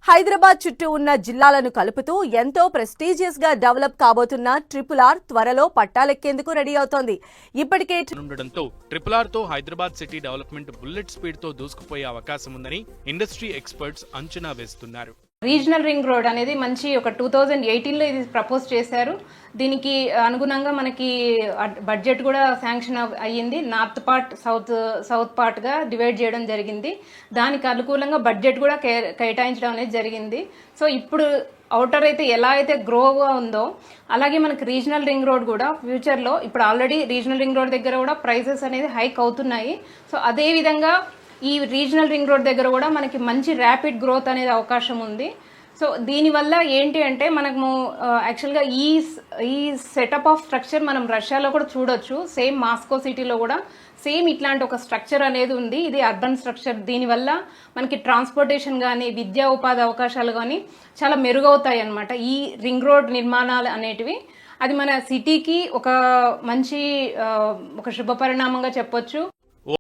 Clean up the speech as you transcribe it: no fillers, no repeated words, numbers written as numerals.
హైదరాబాద్ చుట్టూ ఉన్న జిల్లాలను కలుపుతూ ఎంతో ప్రెస్టీజియస్ గా డెవలప్ కాబోతున్న RRR త్వరలో పట్టాలెక్కేందుకు రెడీ అవుతోంది. ఇప్పటికే ఉండడంతో RRR తో Hyderabad city development bullet speed తో దూసుకుపోయే అవకాశం ఉందని ఇండస్ట్రీ ఎక్స్పర్ట్స్ అంచనా వేస్తున్నారు. రీజనల్ రింగ్ రోడ్ అనేది మంచి ఒక 2018లో ఇది ప్రపోజ్ చేశారు. దీనికి అనుగుణంగా మనకి బడ్జెట్ కూడా శాంక్షన్ అయ్యింది. నార్త్ పార్ట్ సౌత్ పార్ట్ గా డివైడ్ చేయడం జరిగింది. దానికి అనుకూలంగా బడ్జెట్ కూడా కేటాయించడం అనేది జరిగింది. సో ఇప్పుడు అవుటర్ అయితే ఎలా అయితే గ్రోగా ఉందో అలాగే మనకి రీజనల్ రింగ్ రోడ్ కూడా ఫ్యూచర్లో ఇప్పుడు ఆల్రెడీ రీజనల్ రింగ్ రోడ్ దగ్గర కూడా ప్రైసెస్ అనేది హైక్ అవుతున్నాయి. సో అదే విధంగా ఈ రీజనల్ రింగ్ రోడ్ దగ్గర కూడా మనకి మంచి ర్యాపిడ్ గ్రోత్ అనేది అవకాశం ఉంది. సో దీనివల్ల ఏంటి అంటే మనము యాక్చువల్గా ఈ సెటప్ ఆఫ్ స్ట్రక్చర్ మనం రష్యాలో కూడా చూడొచ్చు. సేమ్ మాస్కో సిటీలో కూడా సేమ్ ఇట్లాంటి ఒక స్ట్రక్చర్ అనేది ఉంది. ఇది అర్బన్ స్ట్రక్చర్. దీనివల్ల మనకి ట్రాన్స్పోర్టేషన్ కానీ విద్యా ఉపాధి అవకాశాలు కానీ చాలా మెరుగవుతాయి అన్నమాట. ఈ రింగ్ రోడ్ నిర్మాణాలు అనేటివి అది మన సిటీకి ఒక మంచి ఒక శుభ పరిణామంగా చెప్పొచ్చు.